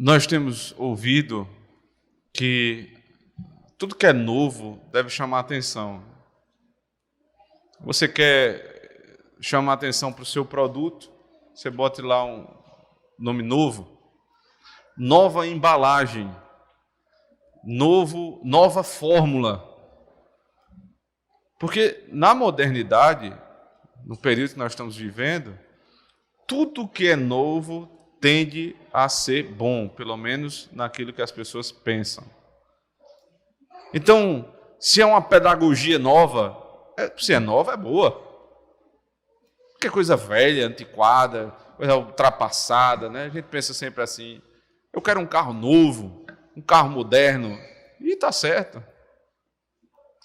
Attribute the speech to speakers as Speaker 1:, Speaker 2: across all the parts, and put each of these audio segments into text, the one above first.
Speaker 1: Nós temos ouvido que tudo que é novo deve chamar atenção. Você quer chamar atenção para o seu produto, você bote lá um nome novo, nova embalagem, nova fórmula. Porque na modernidade, no período que nós estamos vivendo, tudo que é novo tende a ser bom, pelo menos naquilo que as pessoas pensam. Então, se é uma pedagogia nova, se é nova, é boa. Porque coisa velha, antiquada, coisa ultrapassada, né? A gente pensa sempre assim, eu quero um carro novo, um carro moderno, e está certo.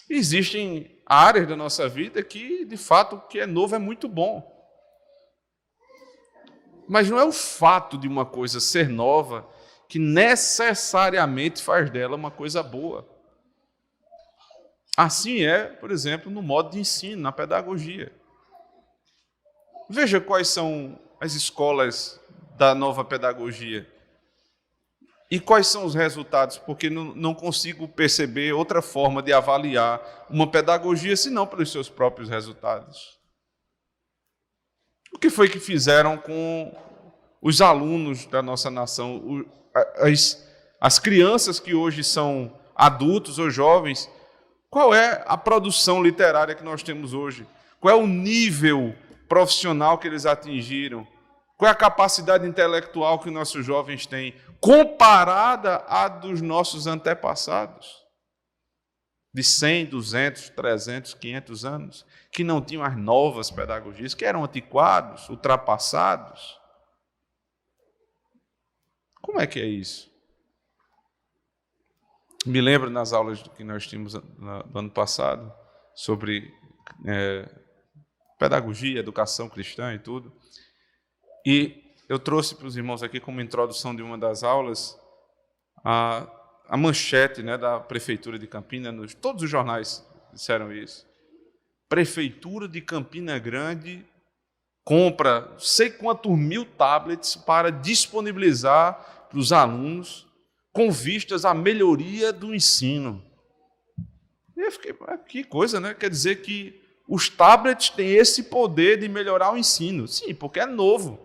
Speaker 1: Existem áreas da nossa vida que, de fato, o que é novo é muito bom. Mas não é o fato de uma coisa ser nova que necessariamente faz dela uma coisa boa. Assim é, por exemplo, no modo de ensino, na pedagogia. Veja quais são as escolas da nova pedagogia. E quais são os resultados? Porque não consigo perceber outra forma de avaliar uma pedagogia senão pelos seus próprios resultados. O que foi que fizeram com os alunos da nossa nação, as crianças que hoje são adultos ou jovens? Qual é a produção literária que nós temos hoje? Qual é o nível profissional que eles atingiram? Qual é a capacidade intelectual que nossos jovens têm, comparada à dos nossos antepassados? De 100, 200, 300, 500 anos, que não tinham as novas pedagogias, que eram antiquados, ultrapassados. Como é que é isso? Me lembro nas aulas que nós tínhamos no ano passado, sobre pedagogia, educação cristã e tudo. E eu trouxe para os irmãos aqui, como introdução de uma das aulas, a manchete, né, da Prefeitura de Campina, todos os jornais disseram isso. Prefeitura de Campina Grande compra não sei quantos mil tablets para disponibilizar para os alunos com vistas à melhoria do ensino. E eu fiquei, que coisa, né? Quer dizer que os tablets têm esse poder de melhorar o ensino. Sim, porque é novo.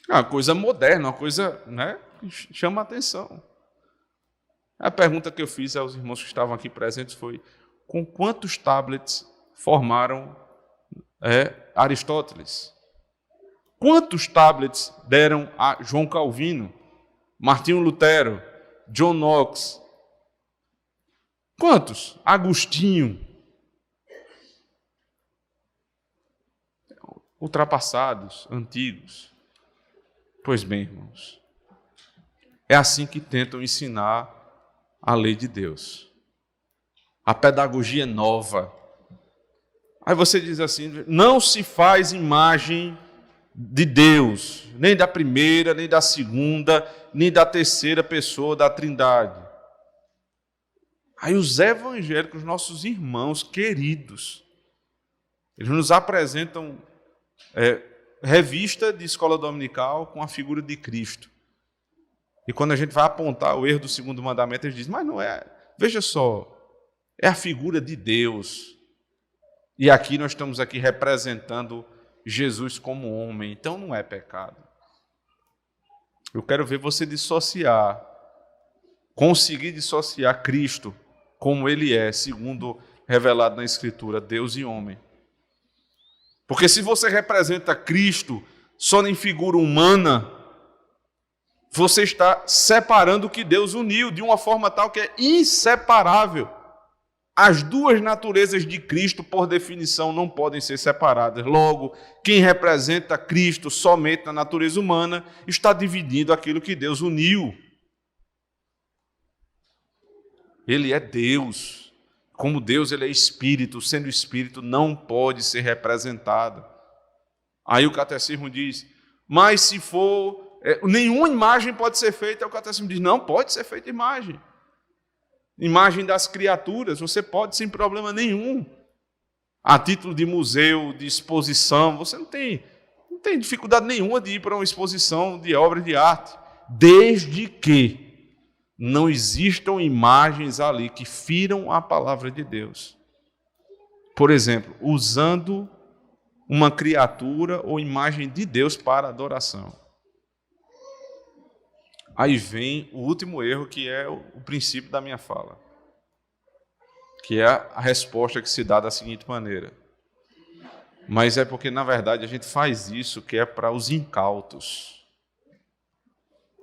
Speaker 1: É uma coisa moderna, uma coisa, né, que chama a atenção. A pergunta que eu fiz aos irmãos que estavam aqui presentes foi: com quantos tablets formaram Aristóteles? Quantos tablets deram a João Calvino, Martinho Lutero, John Knox? Quantos? Agostinho. Ultrapassados, antigos. Pois bem, irmãos, é assim que tentam ensinar a lei de Deus. A pedagogia nova. Aí você diz assim, não se faz imagem de Deus, nem da primeira, nem da segunda, nem da terceira pessoa da Trindade. Aí os evangélicos, nossos irmãos queridos, eles nos apresentam revista de escola dominical com a figura de Cristo. E quando a gente vai apontar o erro do segundo mandamento, eles dizem, mas não é, veja só, é a figura de Deus. E aqui nós estamos aqui representando Jesus como homem, então não é pecado. Eu quero ver você dissociar, conseguir dissociar Cristo como ele é, segundo revelado na Escritura, Deus e homem. Porque se você representa Cristo só em figura humana, você está separando o que Deus uniu de uma forma tal que é inseparável. As duas naturezas de Cristo, por definição, não podem ser separadas. Logo, quem representa Cristo somente na natureza humana está dividindo aquilo que Deus uniu. Ele é Deus. Como Deus, ele é Espírito. Sendo Espírito, não pode ser representado. Aí o catecismo diz, mas se for... nenhuma imagem pode ser feita. Aí o catecismo diz, não, pode ser feita imagem. Imagem das criaturas, você pode sem problema nenhum. A título de museu, de exposição, você não tem dificuldade nenhuma de ir para uma exposição de obras de arte. desde que não existam imagens ali que firam a palavra de Deus. Por exemplo, usando uma criatura ou imagem de Deus para adoração. Aí vem o último erro, que é o princípio da minha fala, que é a resposta que se dá da seguinte maneira: mas é porque, na verdade, a gente faz isso que é para os incautos,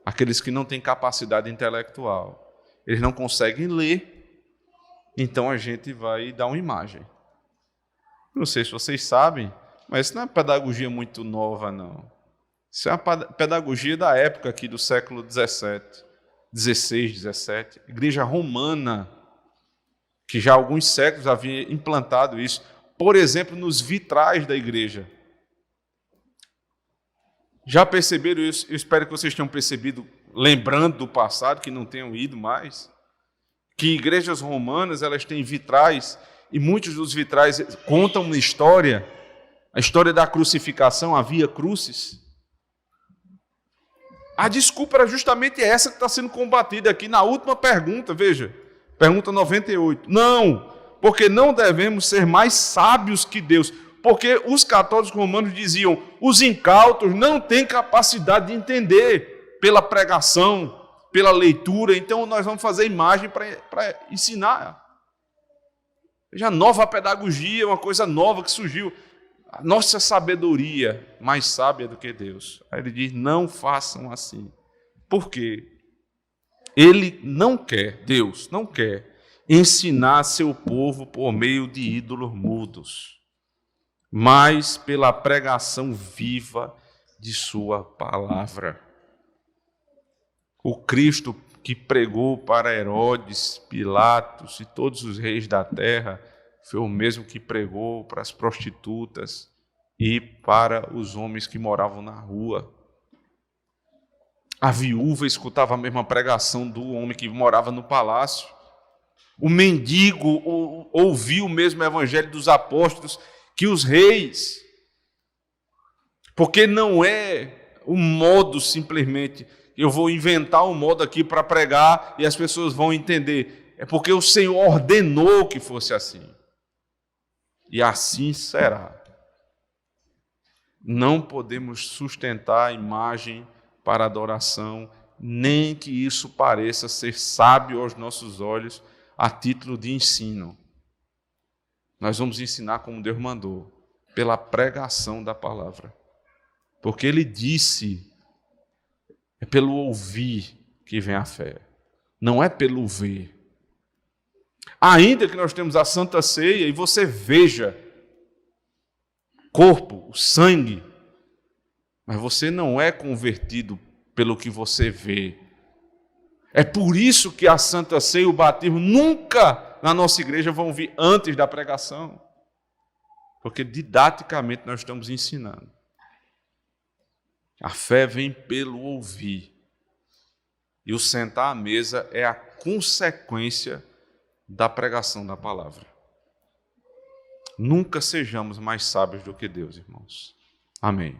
Speaker 1: aqueles que não têm capacidade intelectual. Eles não conseguem ler, então a gente vai dar uma imagem. Não sei se vocês sabem, mas isso não é pedagogia muito nova, não. Isso é uma pedagogia da época aqui do século XVI, XVII. Igreja romana, que já há alguns séculos havia implantado isso. Por exemplo, nos vitrais da igreja. Já perceberam isso? Eu espero que vocês tenham percebido, lembrando do passado, que não tenham ido mais, que igrejas romanas, elas têm vitrais, e muitos dos vitrais contam uma história, a história da crucificação, a Via Crucis. A desculpa era justamente essa que está sendo combatida aqui na última pergunta, veja, pergunta 98. Não, porque não devemos ser mais sábios que Deus, porque os católicos romanos diziam, os incautos não têm capacidade de entender pela pregação, pela leitura, então nós vamos fazer imagem para ensinar. Veja, nova pedagogia, uma coisa nova que surgiu. A nossa sabedoria mais sábia do que Deus. Aí ele diz, não façam assim. Por quê? Ele não quer, Deus não quer, ensinar seu povo por meio de ídolos mudos, mas pela pregação viva de sua palavra. O Cristo que pregou para Herodes, Pilatos e todos os reis da terra, foi o mesmo que pregou para as prostitutas e para os homens que moravam na rua. A viúva escutava a mesma pregação do homem que morava no palácio. O mendigo ouviu o mesmo evangelho dos apóstolos que os reis. Porque não é um modo simplesmente, eu vou inventar um modo aqui para pregar e as pessoas vão entender. É porque o Senhor ordenou que fosse assim. E assim será. Não podemos sustentar a imagem para adoração, nem que isso pareça ser sábio aos nossos olhos, a título de ensino. Nós vamos ensinar como Deus mandou, pela pregação da palavra. Porque Ele disse, é pelo ouvir que vem a fé, não é pelo ver. Ainda que nós temos a Santa Ceia e você veja corpo, o sangue, mas você não é convertido pelo que você vê. É por isso que a Santa Ceia e o batismo nunca na nossa igreja vão vir antes da pregação. Porque didaticamente nós estamos ensinando. A fé vem pelo ouvir. E o sentar à mesa é a consequência da pregação da palavra. Nunca sejamos mais sábios do que Deus, irmãos. Amém.